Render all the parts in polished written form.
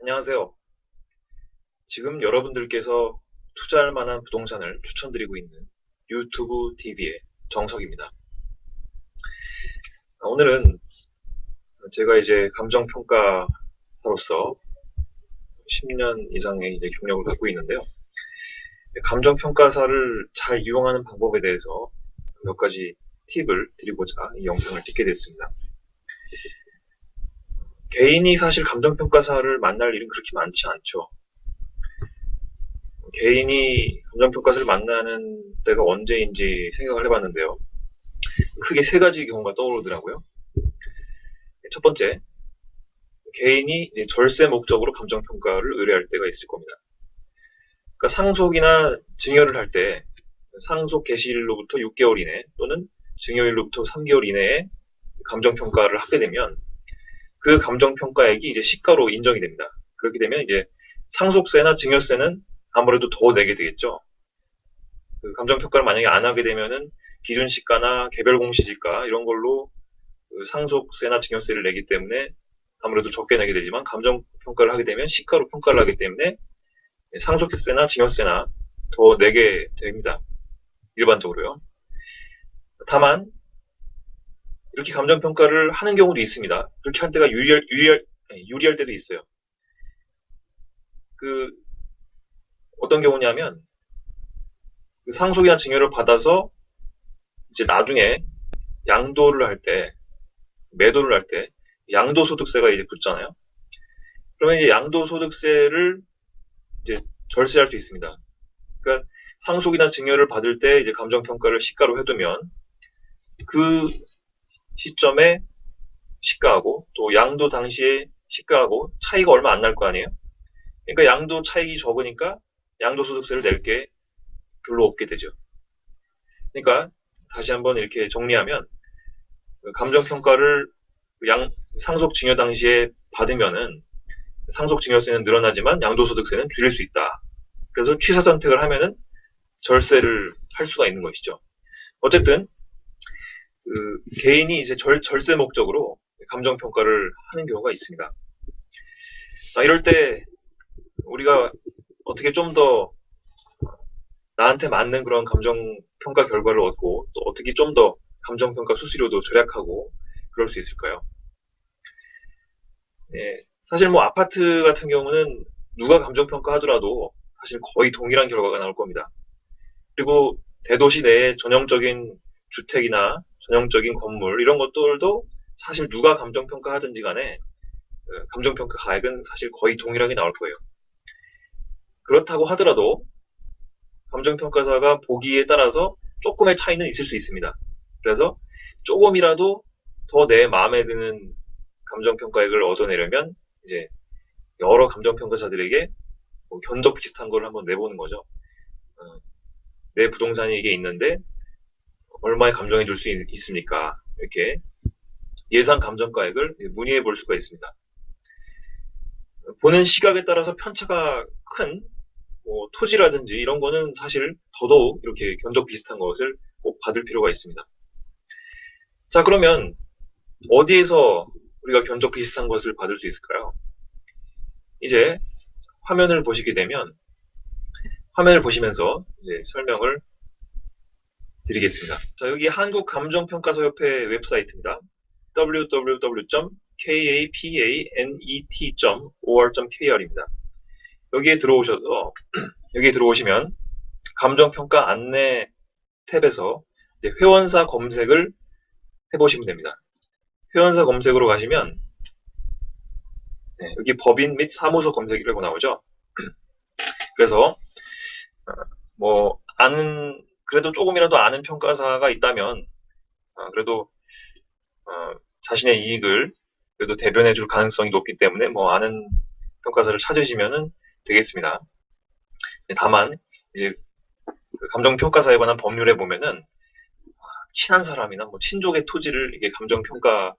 안녕하세요. 지금 여러분들께서 투자할 만한 부동산을 추천드리고 있는 유튜브 TV의 정석입니다. 오늘은 제가 이제 감정평가사로서 10년 이상의 이제 경력을 갖고 있는데요. 감정평가사를 잘 이용하는 방법에 대해서 몇 가지 팁을 드리고자 이 영상을 찍게 됐습니다. 개인이 사실 감정평가사를 만날 일은 그렇게 많지 않죠. 개인이 감정평가사를 만나는 때가 언제인지 생각을 해봤는데요. 크게 세 가지 경우가 떠오르더라고요. 첫 번째, 개인이 이제 절세 목적으로 감정평가를 의뢰할 때가 있을 겁니다. 그러니까 상속이나 증여를 할 때 상속 개시일로부터 6개월 이내 또는 증여일로부터 3개월 이내에 감정평가를 하게 되면 그 감정평가액이 이제 시가로 인정이 됩니다. 그렇게 되면 이제 상속세나 증여세는 아무래도 더 내게 되겠죠. 그 감정평가를 만약에 안 하게 되면은 기준 시가나 개별 공시지가 이런 걸로 그 상속세나 증여세를 내기 때문에 아무래도 적게 내게 되지만 감정평가를 하게 되면 시가로 평가를 하기 때문에 상속세나 증여세나 더 내게 됩니다. 일반적으로요. 다만 이렇게 감정평가를 하는 경우도 있습니다. 그렇게 할 때가 유리할 때도 있어요. 그 어떤 경우냐면 그 상속이나 증여를 받아서 이제 나중에 양도를 할 때, 매도를 할 때 양도소득세가 이제 붙잖아요. 그러면 이제 양도소득세를 이제 절세할 수 있습니다. 그러니까 상속이나 증여를 받을 때 이제 감정평가를 시가로 해두면 그 시점에 시가하고 또 양도 당시에 시가하고 차이가 얼마 안 날 거 아니에요. 그러니까 양도 차익이 적으니까 양도소득세를 낼 게 별로 없게 되죠. 그러니까 다시 한번 이렇게 정리하면 감정평가를 상속 증여 당시에 받으면은 상속 증여세는 늘어나지만 양도소득세는 줄일 수 있다. 그래서 취사 선택을 하면은 절세를 할 수가 있는 것이죠. 어쨌든 그 개인이 이제 절세 목적으로 감정평가를 하는 경우가 있습니다. 이럴 때 우리가 어떻게 좀 더 나한테 맞는 그런 감정평가 결과를 얻고 또 어떻게 좀 더 감정평가 수수료도 절약하고 그럴 수 있을까요? 예, 사실 뭐 아파트 같은 경우는 누가 감정평가 하더라도 사실 거의 동일한 결과가 나올 겁니다. 그리고 대도시 내에 전형적인 주택이나 전형적인 건물 이런 것들도 사실 누가 감정평가 하든지 간에 감정평가 가액은 사실 거의 동일하게 나올 거예요. 그렇다고 하더라도 감정평가사가 보기에 따라서 조금의 차이는 있을 수 있습니다. 그래서 조금이라도 더 내 마음에 드는 감정평가액을 얻어내려면 이제 여러 감정평가사들에게 뭐 견적 비슷한 걸 한번 내보는 거죠. 내 부동산이 이게 있는데 얼마에 감정해 줄 수 있습니까? 이렇게 예상 감정가액을 문의해 볼 수가 있습니다. 보는 시각에 따라서 편차가 큰 뭐 토지라든지 이런 거는 사실 더더욱 이렇게 견적 비슷한 것을 꼭 받을 필요가 있습니다. 자, 그러면 어디에서 우리가 견적 비슷한 것을 받을 수 있을까요? 이제 화면을 보시게 되면 화면을 보시면서 이제 설명을 드리겠습니다. 자, 여기 한국감정평가사협회 웹사이트입니다. www.kapanet.or.kr입니다. 여기에 들어오시면 감정평가 안내 탭에서 회원사 검색을 해보시면 됩니다. 회원사 검색으로 가시면 여기 법인 및 사무소 검색이라고 나오죠. 그래서 뭐 그래도 조금이라도 아는 평가사가 있다면 그래도 자신의 이익을 그래도 대변해 줄 가능성이 높기 때문에 뭐 아는 평가사를 찾으시면 되겠습니다. 다만 이제 그 감정평가사에 관한 법률에 보면은 친한 사람이나 뭐 친족의 토지를 이게 감정평가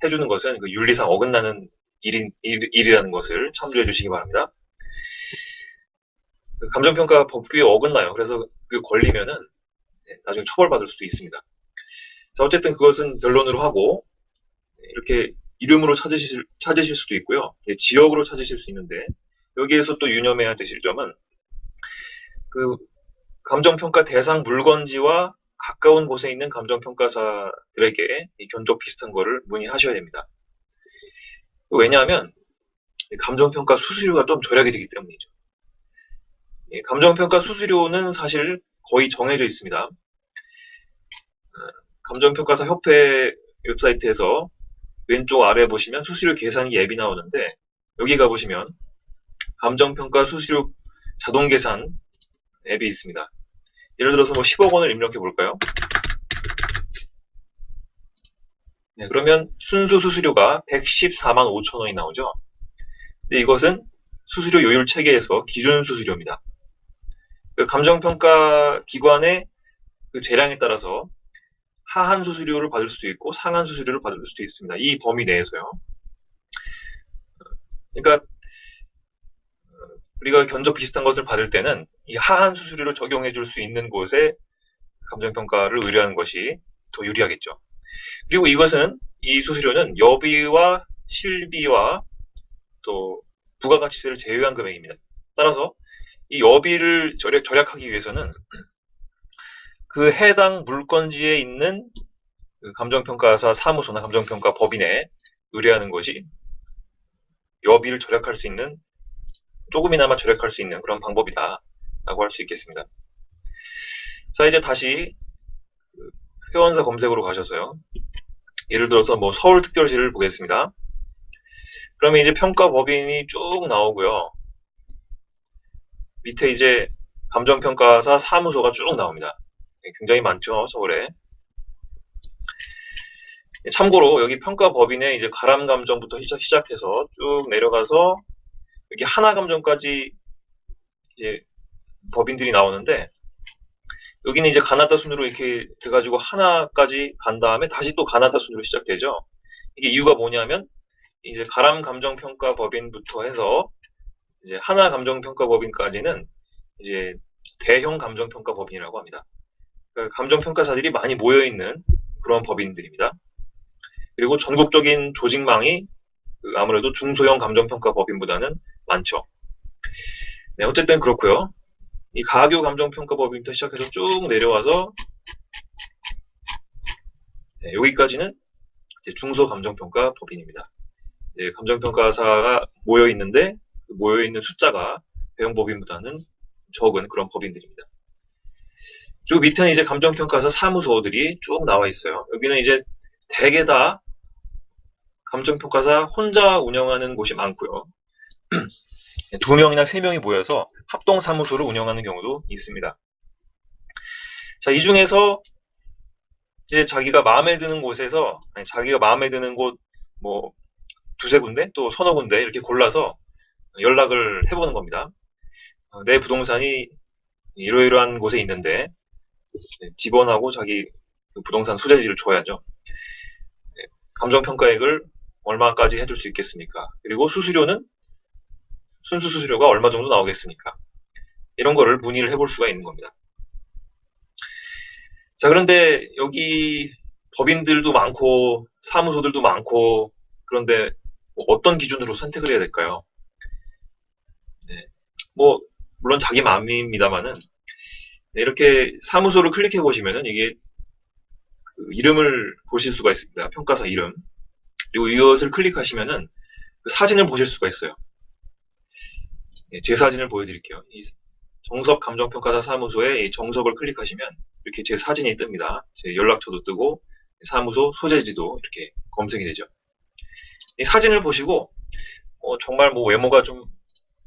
해주는 것은 그 윤리상 어긋나는 일이라는 것을 참조해 주시기 바랍니다. 그 감정평가 법규에 어긋나요. 그래서 그 걸리면은 나중에 처벌받을 수도 있습니다. 자, 어쨌든 그것은 변론으로 하고 이렇게 이름으로 찾으실 수도 있고요. 지역으로 찾으실 수 있는데, 여기에서 또 유념해야 되실 점은, 그, 감정평가 대상 물건지와 가까운 곳에 있는 감정평가사들에게 이 견적 비슷한 거를 문의하셔야 됩니다. 왜냐하면, 감정평가 수수료가 좀 절약이 되기 때문이죠. 감정평가 수수료는 사실 거의 정해져 있습니다. 감정평가사 협회 웹사이트에서 왼쪽 아래 보시면 수수료 계산기 앱이 나오는데, 여기 가보시면 감정평가 수수료 자동 계산 앱이 있습니다. 예를 들어서 뭐 10억 원을 입력해 볼까요? 네, 그러면 순수 수수료가 114만 5천 원이 나오죠. 근데 이것은 수수료 요율 체계에서 기준 수수료입니다. 그 감정평가 기관의 그 재량에 따라서 하한 수수료를 받을 수도 있고 상한 수수료를 받을 수도 있습니다. 이 범위 내에서요. 그러니까 우리가 견적 비슷한 것을 받을 때는 이 하한 수수료를 적용해 줄 수 있는 곳에 감정평가를 의뢰하는 것이 더 유리하겠죠. 그리고 이것은, 이 수수료는 여비와 실비와 또 부가가치세를 제외한 금액입니다. 따라서 이 여비를 절약하기 위해서는 그 해당 물건지에 있는 그 감정평가사 사무소나 감정평가 법인에 의뢰하는 것이 여비를 절약할 수 있는, 조금이나마 절약할 수 있는 그런 방법이다 라고 할 수 있겠습니다. 자, 이제 다시 회원사 검색으로 가셔서요. 예를 들어서 뭐 서울특별시를 보겠습니다. 그러면 이제 평가법인이 쭉 나오고요. 밑에 이제 감정평가사 사무소가 쭉 나옵니다. 굉장히 많죠, 서울에. 참고로 여기 평가법인에 이제 가람감정부터 시작해서 쭉 내려가서 여기 하나감정까지 이제 법인들이 나오는데, 여기는 이제 가나다 순으로 이렇게 돼가지고 하나까지 간 다음에 다시 또 가나다 순으로 시작되죠. 이게 이유가 뭐냐면, 이제 가람감정평가법인부터 해서 이제 하나감정평가법인까지는 이제 대형 감정평가법인이라고 합니다. 그러니까 감정평가사들이 많이 모여있는 그런 법인들입니다. 그리고 전국적인 조직망이 아무래도 중소형 감정평가법인보다는 많죠. 네, 어쨌든 그렇고요. 이 가교 감정평가법인부터 시작해서 쭉 내려와서 네, 여기까지는 이제 중소감정평가법인입니다. 이제 감정평가사가 모여있는데 그 모여있는 숫자가 대형법인보다는 적은 그런 법인들입니다. 그리고 밑에는 이제 감정평가사 사무소들이 쭉 나와 있어요. 여기는 이제 대개 다 감정평가사 혼자 운영하는 곳이 많고요. 2명이나 3명이 모여서 합동사무소를 운영하는 경우도 있습니다. 자, 이 중에서 이제 자기가 마음에 드는 곳에서, 자기가 마음에 드는 곳, 뭐, 두세 군데, 또 서너 군데 이렇게 골라서 연락을 해보는 겁니다. 내 부동산이 이러이러한 곳에 있는데, 집원하고 자기 부동산 소재지를 줘야죠. 감정평가액을 얼마까지 해줄 수 있겠습니까? 그리고 수수료는 순수 수수료가 얼마 정도 나오겠습니까? 이런 거를 문의를 해볼 수가 있는 겁니다. 자, 그런데 여기 법인들도 많고 사무소들도 많고, 그런데 어떤 기준으로 선택을 해야 될까요? 네, 뭐 물론 자기 마음입니다만은, 이렇게 사무소를 클릭해 보시면은 이게 그 이름을 보실 수가 있습니다. 평가사 이름. 그리고 이것을 클릭하시면은 그 사진을 보실 수가 있어요. 제 사진을 보여드릴게요. 이 정석 감정평가사 사무소에 이 정석을 클릭하시면 이렇게 제 사진이 뜹니다. 제 연락처도 뜨고 사무소 소재지도 이렇게 검색이 되죠. 이 사진을 보시고 정말 뭐 외모가 좀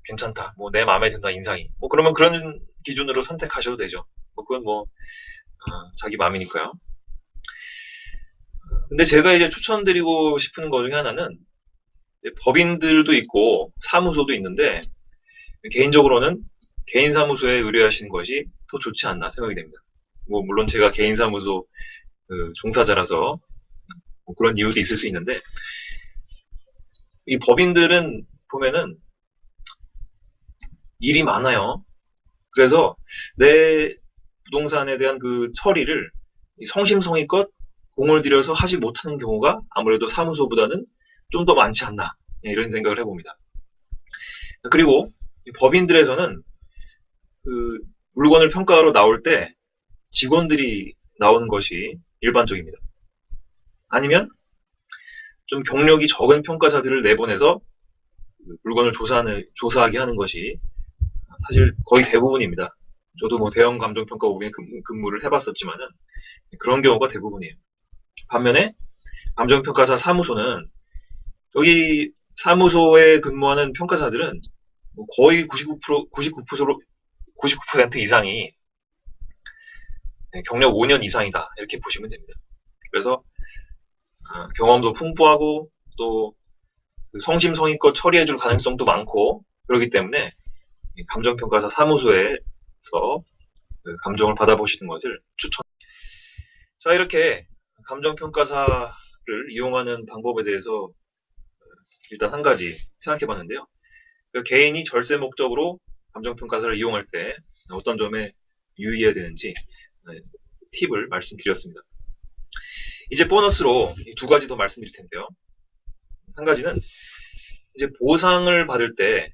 괜찮다, 뭐 내 마음에 든다, 인상이, 뭐 그러면 그런 기준으로 선택하셔도 되죠. 뭐 그건 뭐 자기 마음이니까요. 근데 제가 이제 추천드리고 싶은 것 중에 하나는, 법인들도 있고 사무소도 있는데 개인적으로는 개인 사무소에 의뢰하시는 것이 더 좋지 않나 생각이 됩니다. 뭐 물론 제가 개인 사무소 종사자라서 뭐 그런 이유도 있을 수 있는데, 이 법인들은 보면은 일이 많아요. 그래서 내 부동산에 대한 그 처리를 성심성의껏 공을 들여서 하지 못하는 경우가 아무래도 사무소보다는 좀 더 많지 않나, 이런 생각을 해봅니다. 그리고 법인들에서는 그 물건을 평가하러 나올 때 직원들이 나오는 것이 일반적입니다. 아니면 좀 경력이 적은 평가사들을 내보내서 물건을 조사하게 하는 것이 사실 거의 대부분입니다. 저도 뭐 대형 감정평가법인 근무를 해봤었지만은 그런 경우가 대부분이에요. 반면에 감정평가사 사무소는 여기 사무소에 근무하는 평가사들은 거의 99% 이상이 경력 5년 이상이다, 이렇게 보시면 됩니다. 그래서 경험도 풍부하고 또 성심성의껏 처리해줄 가능성도 많고 그렇기 때문에 감정평가사 사무소에서 감정을 받아보시는 것을 추천. 자, 이렇게 감정평가사를 이용하는 방법에 대해서 일단 한 가지 생각해 봤는데요. 개인이 절세 목적으로 감정평가사를 이용할 때 어떤 점에 유의해야 되는지 팁을 말씀드렸습니다. 이제 보너스로 두 가지 더 말씀드릴 텐데요. 한 가지는 이제 보상을 받을 때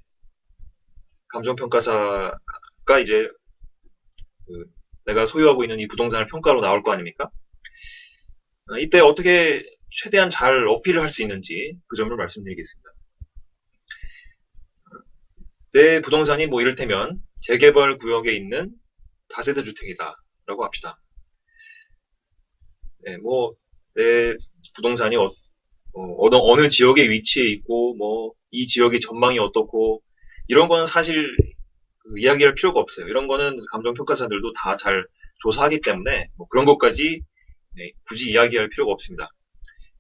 감정평가사가 이제 내가 소유하고 있는 이 부동산을 평가로 나올 거 아닙니까? 이때 어떻게 최대한 잘 어필을 할 수 있는지 그 점을 말씀드리겠습니다. 내 부동산이 뭐 이를테면 재개발 구역에 있는 다세대 주택이다 라고 합시다. 네, 뭐 내 부동산이 어느 지역에 위치해 있고 뭐 이 지역의 전망이 어떻고 이런 거는 사실 이야기할 필요가 없어요. 이런 거는 감정평가사들도 다 잘 조사하기 때문에 뭐 그런 것까지 굳이 이야기할 필요가 없습니다.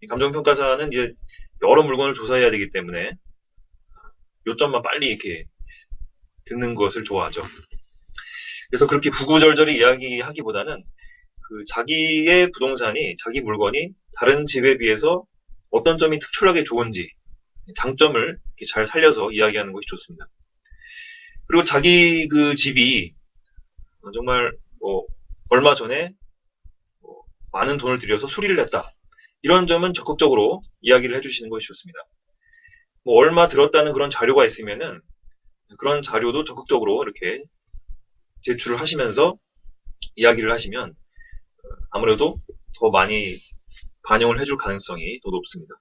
감정평가사는 이제 여러 물건을 조사해야 되기 때문에 요점만 빨리 이렇게 듣는 것을 좋아하죠. 그래서 그렇게 구구절절히 이야기하기보다는 자기의 부동산이, 자기 물건이 다른 집에 비해서 어떤 점이 특출나게 좋은지 장점을 이렇게 잘 살려서 이야기하는 것이 좋습니다. 그리고 자기 그 집이 정말 얼마 전에 많은 돈을 들여서 수리를 했다, 이런 점은 적극적으로 이야기를 해주시는 것이 좋습니다. 얼마 들었다는 그런 자료가 있으면은 그런 자료도 적극적으로 이렇게 제출을 하시면서 이야기를 하시면 아무래도 더 많이 반영을 해줄 가능성이 더 높습니다.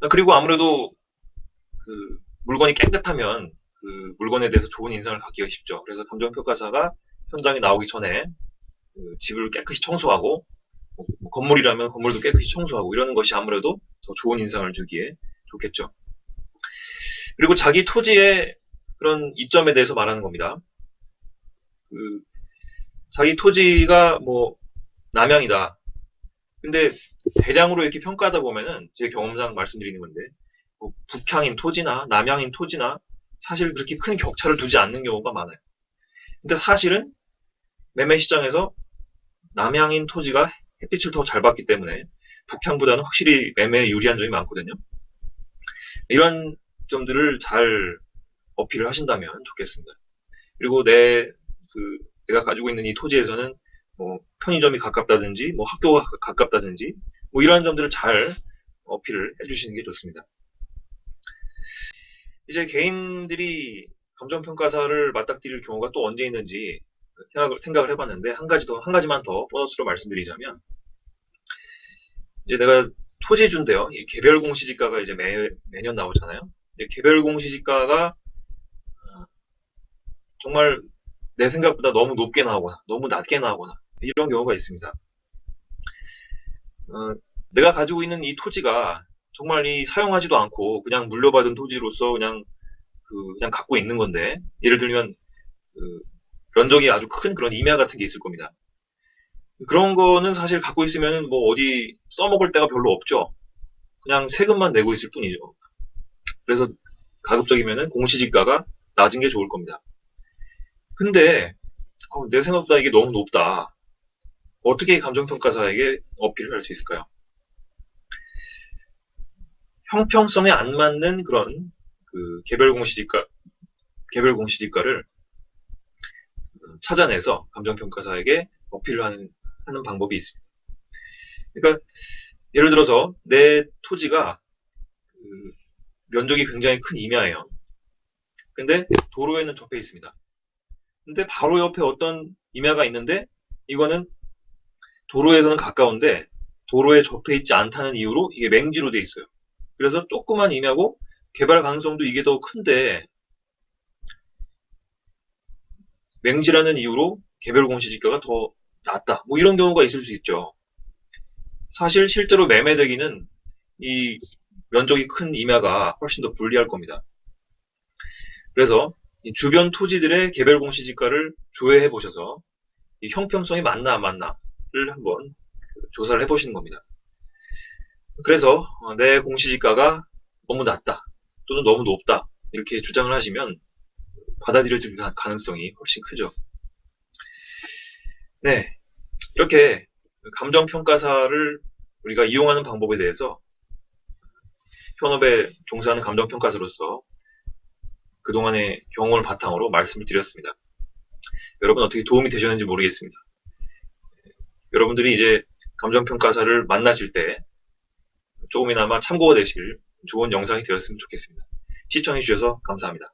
그리고 아무래도 물건이 깨끗하면 물건에 대해서 좋은 인상을 갖기가 쉽죠. 그래서 감정평가사가 현장에 나오기 전에 집을 깨끗이 청소하고 건물이라면 건물도 깨끗이 청소하고 이러는 것이 아무래도 더 좋은 인상을 주기에 좋겠죠. 그리고 자기 토지의 그런 이점에 대해서 말하는 겁니다. 자기 토지가 남양이다. 근데 대량으로 이렇게 평가하다 보면은 제 경험상 말씀드리는 건데 북향인 토지나 남양인 토지나 사실 그렇게 큰 격차를 두지 않는 경우가 많아요. 근데 사실은 매매 시장에서 남양인 토지가 햇빛을 더 잘 받기 때문에 북향보다는 확실히 매매에 유리한 점이 많거든요. 이런 점들을 잘 어필을 하신다면 좋겠습니다. 그리고 내가 가지고 있는 이 토지에서는 편의점이 가깝다든지 학교가 가깝다든지 이런 점들을 잘 어필을 해주시는 게 좋습니다. 이제 개인들이 감정평가사를 맞닥뜨릴 경우가 또 언제 있는지 생각을 해봤는데 한 가지만 더 보너스로 말씀드리자면, 이제 내가 토지주인데요. 이 개별 공시지가가 이제 매년 나오잖아요. 개별 공시지가가 정말 내 생각보다 너무 높게 나오거나 너무 낮게 나오거나 이런 경우가 있습니다. 내가 가지고 있는 이 토지가 정말 사용하지도 않고 그냥 물려받은 토지로서 그냥 갖고 있는 건데, 예를 들면 면적이 아주 큰 그런 임야 같은 게 있을 겁니다. 그런 거는 사실 갖고 있으면 어디 써먹을 데가 별로 없죠. 그냥 세금만 내고 있을 뿐이죠. 그래서 가급적이면은 공시지가가 낮은 게 좋을 겁니다. 근데 내 생각보다 이게 너무 높다. 어떻게 감정평가사에게 어필을 할 수 있을까요? 형평성에 안 맞는 그런 개별 공시지가를 찾아내서 감정평가사에게 어필을 하는 방법이 있습니다. 그러니까 예를 들어서 내 토지가 그 면적이 굉장히 큰 임야예요. 근데 도로에는 접해 있습니다. 근데 바로 옆에 어떤 임야가 있는데 이거는 도로에서는 가까운데 도로에 접해 있지 않다는 이유로 이게 맹지로 돼 있어요. 그래서 조그만 임야고 개발 가능성도 이게 더 큰데 맹지라는 이유로 개별 공시지가가 더 낮다. 뭐 이런 경우가 있을 수 있죠. 사실 실제로 매매되기는 이 면적이 큰 임야가 훨씬 더 불리할 겁니다. 그래서 이 주변 토지들의 개별 공시지가를 조회해 보셔서 이 형평성이 맞나 안 맞나를 한번 조사를 해 보시는 겁니다. 그래서 내 공시지가가 너무 낮다 또는 너무 높다 이렇게 주장을 하시면 받아들여질 가능성이 훨씬 크죠. 네, 이렇게 감정평가사를 우리가 이용하는 방법에 대해서 현업에 종사하는 감정평가사로서 그동안의 경험을 바탕으로 말씀을 드렸습니다. 여러분 어떻게 도움이 되셨는지 모르겠습니다. 여러분들이 이제 감정평가사를 만나실 때 조금이나마 참고가 되실 좋은 영상이 되었으면 좋겠습니다. 시청해주셔서 감사합니다.